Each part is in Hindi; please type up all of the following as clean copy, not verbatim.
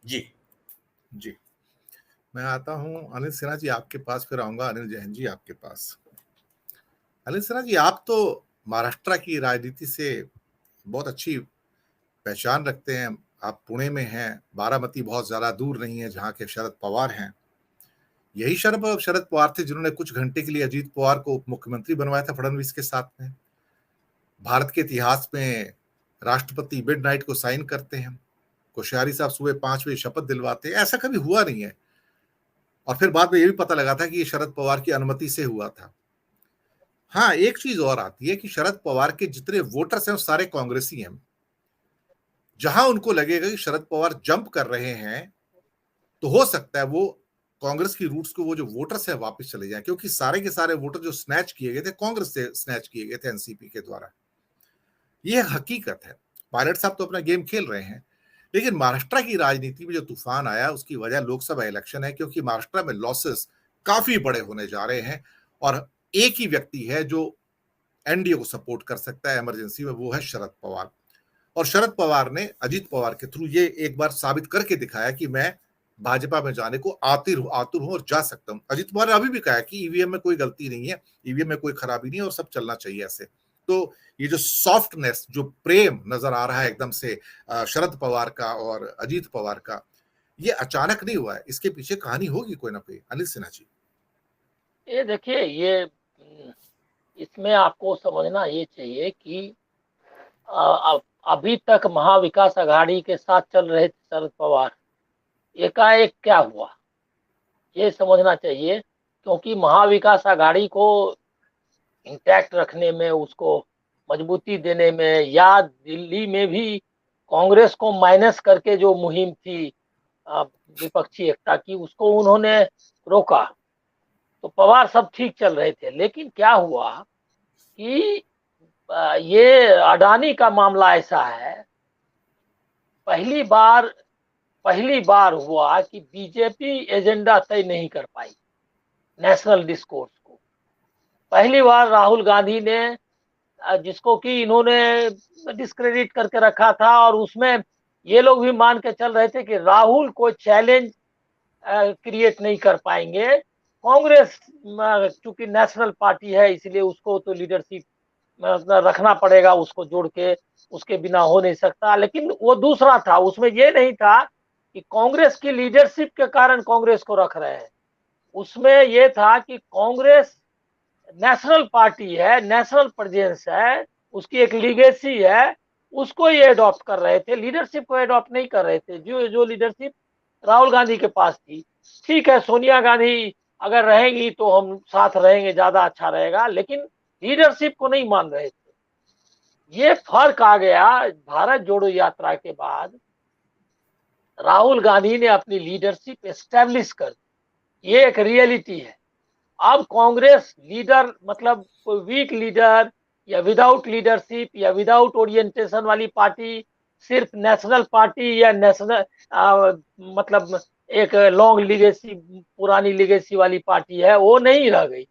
जी, जी। मैं आता हूँ अनिल सिन्हा जी आपके पास, फिर आऊँगा अनिल जैन जी आपके पास। अनिल सिन्हा जी, आप तो महाराष्ट्र की राजनीति से बहुत अच्छी पहचान रखते हैं। आप पुणे में हैं, बारामती बहुत ज़्यादा दूर नहीं है जहाँ के शरद पवार हैं। यही शरद शरद पवार थे जिन्होंने कुछ घंटे के लिए अजीत पवार को उप मुख्यमंत्री बनवाया था फडणवीस के साथ में। भारत के इतिहास में राष्ट्रपति मिडनाइट को साइन करते हैं। कोश्यारी साहब सुबह 5 बजे शपथ दिलवाते हैं, ऐसा कभी हुआ नहीं है। और फिर बाद में ये भी पता लगा था कि ये शरद पवार की अनुमति से हुआ था। हाँ, एक चीज और आती है कि शरद पवार के जितने वोटर्स हैं वो सारे कांग्रेसी हैं। जहां उनको लगेगा कि शरद पवार जंप कर रहे हैं, तो हो सकता है वो कांग्रेस की रूट्स को वो जो वोटर्स है वापस चले जाएं, क्योंकि सारे के सारे वोटर जो स्नैच किए गए थे कांग्रेस से स्नैच किए गए थे एनसीपी के द्वारा। ये हकीकत है। पायलट साहब तो अपना गेम खेल रहे हैं, लेकिन महाराष्ट्र की राजनीति में जो तूफान आया उसकी वजह लोकसभा इलेक्शन है, क्योंकि महाराष्ट्र में लॉसेस काफी बड़े होने जा रहे हैं और एक ही व्यक्ति है जो एनडीए को सपोर्ट कर सकता है इमरजेंसी में, वो है शरद पवार। और शरद पवार ने अजीत पवार के थ्रू ये एक बार साबित करके दिखाया कि मैं भाजपा में जाने को आतुर हूं और जा सकता हूं। अजीत पवार ने अभी भी कहा है कि ईवीएम में कोई गलती नहीं है, ईवीएम में कोई खराबी नहीं है और सब चलना चाहिए ऐसे। तो ये जो सॉफ्टनेस, जो प्रेम नजर आ रहा है एकदम से शरद पवार का और अजीत पवार का, ये अचानक नहीं हुआ है, इसके पीछे कहानी होगी कोई ना कोई। अनिल सिन्हा जी। ये देखिए, ये इसमें आपको समझना ये चाहिए कि अभी तक महाविकास अघाड़ी के साथ चल रहे थे शरद पवार, एकाएक क्या हुआ ये समझना चाहिए। क्योंकि महाविकास अघाड़ी को इंटैक्ट रखने में, उसको मजबूती देने में, या दिल्ली में भी कांग्रेस को माइनस करके जो मुहिम थी अ, विपक्षी एकता की, उसको उन्होंने रोका। तो पवार सब ठीक चल रहे थे, लेकिन क्या हुआ कि ये अडानी का मामला ऐसा है। पहली बार पहली बार हुआ कि बीजेपी एजेंडा तय नहीं कर पाई नेशनल डिस्कोर्स को। पहली बार राहुल गांधी ने, जिसको कि इन्होंने डिस्क्रेडिट करके रखा था, और उसमें ये लोग भी मान के चल रहे थे कि राहुल को चैलेंज क्रिएट नहीं कर पाएंगे। कांग्रेस चूंकि नेशनल पार्टी है, इसलिए उसको तो लीडरशिप रखना पड़ेगा, उसको जोड़ के, उसके बिना हो नहीं सकता। लेकिन वो दूसरा था, उसमें ये नहीं था कि कांग्रेस की लीडरशिप के कारण कांग्रेस को रख रहे हैं। उसमें ये था कि कांग्रेस नेशनल पार्टी है, नेशनल प्रेजेंस है, उसकी एक लीगेसी है, उसको ये अडॉप्ट कर रहे थे, लीडरशिप को अडॉप्ट नहीं कर रहे थे जो जो लीडरशिप राहुल गांधी के पास थी। ठीक है, सोनिया गांधी अगर रहेंगी तो हम साथ रहेंगे, ज्यादा अच्छा रहेगा, लेकिन लीडरशिप को नहीं मान रहे थे। ये फर्क आ गया भारत जोड़ो यात्रा के बाद। राहुल गांधी ने अपनी लीडरशिप एस्टेब्लिश कर दी, ये एक रियलिटी है। अब कांग्रेस लीडर, मतलब कोई वीक लीडर या विदाउट लीडरशिप या विदाउट ओरिएंटेशन वाली पार्टी, सिर्फ नेशनल पार्टी या नेशनल मतलब एक लॉन्ग लीगेसी, पुरानी लीगेसी वाली पार्टी है, वो नहीं रह गई।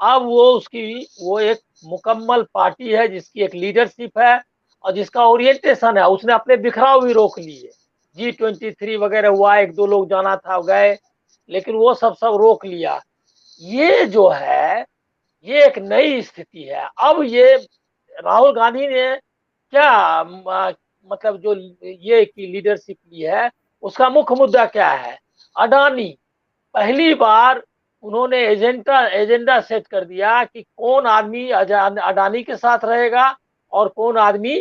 अब वो एक मुकम्मल पार्टी है जिसकी एक लीडरशिप है और जिसका ओरिएंटेशन है। उसने अपने बिखराव भी रोक लिए। G23 वगैरह हुआ, एक दो लोग जाना था गए, लेकिन वो सब सब रोक लिया। ये जो है, ये एक नई स्थिति है। अब ये राहुल गांधी ने क्या मतलब जो ये की लीडरशिप ली है, उसका मुख्य मुद्दा क्या है? अडानी। पहली बार उन्होंने एजेंडा एजेंडा सेट कर दिया कि कौन आदमी अडानी के साथ रहेगा और कौन आदमी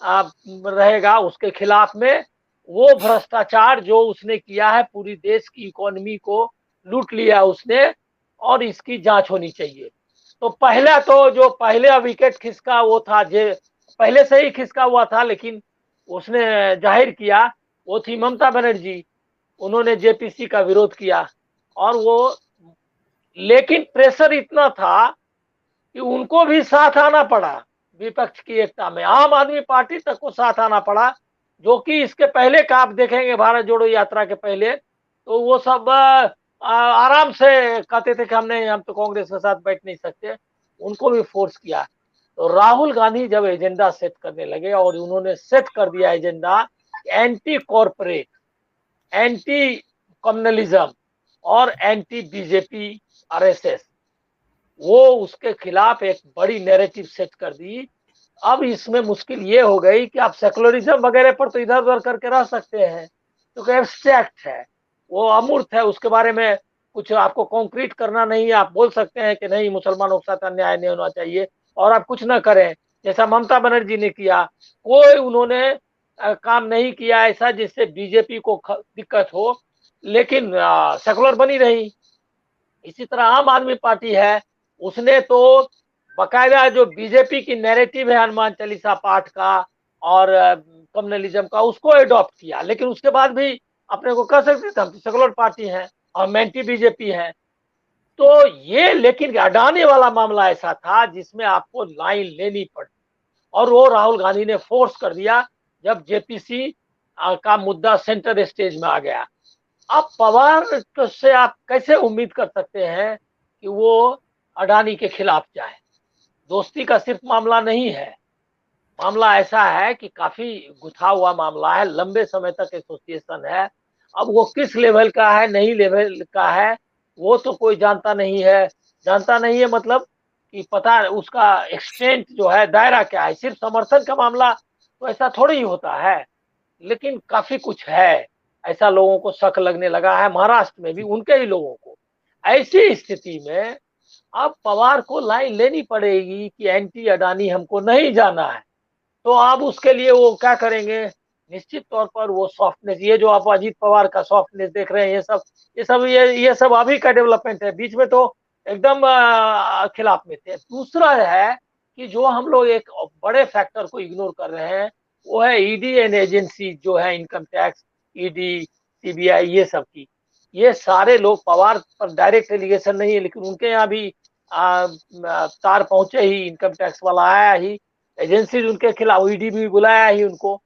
रहेगा उसके खिलाफ में। वो भ्रष्टाचार जो उसने किया है, पूरी देश की इकोनॉमी को लूट लिया उसने, और इसकी जांच होनी चाहिए। तो पहला तो जो पहले विकेट खिसका वो था, जे पहले से ही खिसका हुआ था, लेकिन उसने जाहिर किया, वो थी ममता बनर्जी। उन्होंने जेपीसी का विरोध किया, और वो, लेकिन प्रेशर इतना था कि उनको भी साथ आना पड़ा। विपक्ष की एकता में आम आदमी पार्टी तक को साथ आना पड़ा, जो कि इसके पहले का आप देखेंगे, भारत जोड़ो यात्रा के पहले तो वो सब आराम से कहते थे कि हम तो कांग्रेस के साथ बैठ नहीं सकते। उनको भी फोर्स किया। तो राहुल गांधी जब एजेंडा सेट करने लगे, और उन्होंने सेट कर दिया agenda anti corporate, anti communalism और एंटी बीजेपी आरएसएस, वो उसके खिलाफ एक बड़ी नैरेटिव सेट कर दी। अब इसमें मुश्किल ये हो गई कि आप सेकुलरिज्म वगैरह पर तो इधर उधर करके रह सकते हैं, क्योंकि एब्स्ट्रैक्ट है, वो अमूर्त है, उसके बारे में कुछ आपको कॉन्क्रीट करना नहीं है। आप बोल सकते हैं कि नहीं, मुसलमानों के साथ अन्याय नहीं होना चाहिए, और आप कुछ ना करें, जैसा ममता बनर्जी ने किया। कोई उन्होंने काम नहीं किया ऐसा जिससे बीजेपी को दिक्कत हो, लेकिन सेकुलर बनी रही। इसी तरह आम आदमी पार्टी है, उसने तो बकायदा जो बीजेपी की नैरेटिव है हनुमान चालीसा पाठ का और कम्युनलिज्म का, उसको अडॉप्ट किया, लेकिन उसके बाद भी अपने को कह सकते थे हम सेकुलर पार्टी हैं और एंटी बीजेपी है। तो ये, लेकिन अडानी वाला मामला ऐसा था जिसमें आपको लाइन लेनी पड़ी, और वो राहुल गांधी ने फोर्स कर दिया जब जेपीसी का मुद्दा सेंटर स्टेज में आ गया। अब पवार से आप कैसे उम्मीद कर सकते हैं कि वो अडानी के खिलाफ जाए? दोस्ती का सिर्फ मामला नहीं है, मामला ऐसा है कि काफी गुथा हुआ मामला है, लंबे समय तक एसोसिएशन है। अब वो किस लेवल का है, नहीं लेवल का है, वो तो कोई जानता नहीं है। जानता नहीं है मतलब कि पता उसका एक्सटेंट जो है, दायरा क्या है। सिर्फ समर्थन का मामला तो ऐसा थोड़ी ही होता है, लेकिन काफी कुछ है। ऐसा लोगों को शक लगने लगा है, महाराष्ट्र में भी उनके ही लोगों को। ऐसी स्थिति में अब पवार को लाइन लेनी पड़ेगी कि एंटी अडानी हमको नहीं जाना है। तो अब उसके लिए वो क्या करेंगे? निश्चित तौर पर वो सॉफ्टनेस, ये जो आप अजीत पवार का सॉफ्टनेस देख रहे हैं, ये सब अभी का डेवलपमेंट है, बीच में तो एकदम खिलाफ में थे। दूसरा है कि जो हम लोग एक बड़े फैक्टर को इग्नोर कर रहे हैं, वो है ईडी एंड एजेंसी जो है, इनकम टैक्स, ईडी, सीबीआई, ये सब की। ये सारे लोग, पवार पर डायरेक्ट एलिगेशन नहीं है, लेकिन उनके यहाँ भी तार पहुंचे ही, इनकम टैक्स वाला आया ही, एजेंसी उनके खिलाफ, ईडी भी बुलाया ही उनको,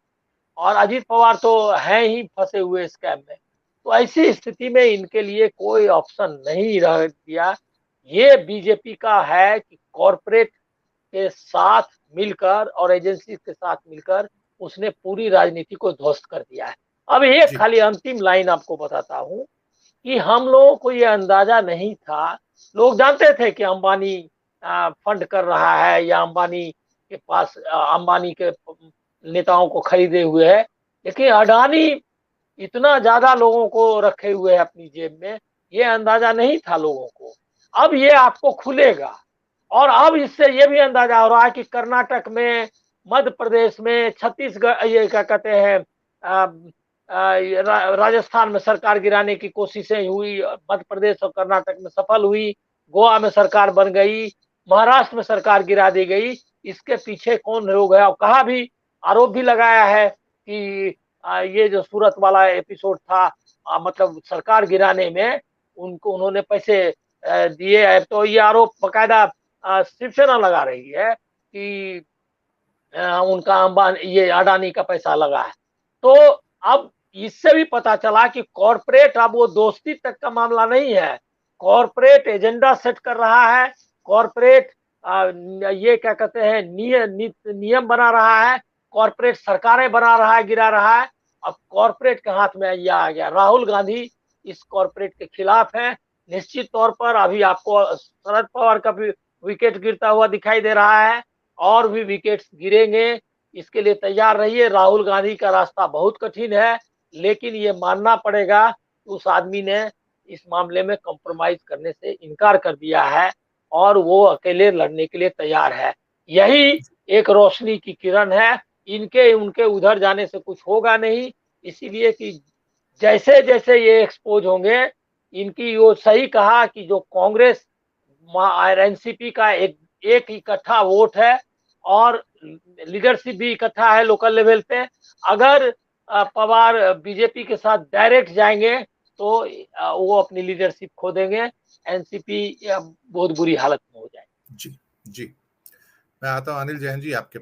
और अजीत पवार तो हैं ही फंसे हुए स्कैम में। तो ऐसी स्थिति में इनके लिए कोई ऑप्शन नहीं रह गया। ये बीजेपी का है कि कॉरपोरेट के साथ मिलकर और एजेंसी के साथ मिलकर उसने पूरी राजनीति को ध्वस्त कर दिया है। अब एक जी खाली अंतिम लाइन आपको बताता हूं कि हम लोगों को ये अंदाजा नहीं था। लोग जानते थे कि अंबानी फंड कर रहा है, या अंबानी के पास अंबानी के नेताओं को खरीदे हुए है, लेकिन अडानी इतना ज्यादा लोगों को रखे हुए है अपनी जेब में, ये अंदाजा नहीं था लोगों को। अब ये आपको खुलेगा, और अब इससे ये भी अंदाजा हो रहा है कि कर्नाटक में, मध्य प्रदेश में, छत्तीसगढ़, ये क्या कहते हैं, राजस्थान में सरकार गिराने की कोशिशें हुई, मध्य प्रदेश और कर्नाटक में सफल हुई, गोवा में सरकार बन गई, महाराष्ट्र में सरकार गिरा दी गई। इसके पीछे कौन लोग है? और कहा भी, आरोप भी लगाया है कि ये जो सूरत वाला एपिसोड था, मतलब सरकार गिराने में उनको उन्होंने पैसे दिए है। तो ये आरोप बकायदा शिवसेना लगा रही है कि उनका अंबानी, ये अडानी का पैसा लगा है। तो अब इससे भी पता चला कि कॉरपोरेट, अब वो दोस्ती तक का मामला नहीं है, कॉरपोरेट एजेंडा सेट कर रहा है, कॉरपोरेट ये क्या कहते हैं, नियम बना रहा है, कॉरपोरेट सरकारें बना रहा है, गिरा रहा है। अब कॉरपोरेट के हाथ में यह आ गया। राहुल गांधी इस कॉरपोरेट के खिलाफ है। निश्चित तौर पर अभी आपको शरद पवार का भी विकेट गिरता हुआ दिखाई दे रहा है, और भी विकेट्स गिरेंगे, इसके लिए तैयार रहिए। राहुल गांधी का रास्ता बहुत कठिन है, लेकिन ये मानना पड़ेगा कि उस आदमी ने इस मामले में कॉम्प्रोमाइज करने से इनकार कर दिया है, और वो अकेले लड़ने के लिए तैयार है। यही एक रोशनी की किरण है। इनके उनके उधर जाने से कुछ होगा नहीं, इसीलिए कि जैसे जैसे ये एक्सपोज होंगे, इनकी, वो सही कहा कि जो कांग्रेस और एनसीपी का एक एक इकट्ठा वोट है, और लीडरशिप भी इकट्ठा है लोकल लेवल पे। अगर पवार बीजेपी के साथ डायरेक्ट जाएंगे तो वो अपनी लीडरशिप खो देंगे, एनसीपी बहुत बुरी हालत में हो जाएगी। जी जी। मैं आता हूँ अनिल जैन जी आपके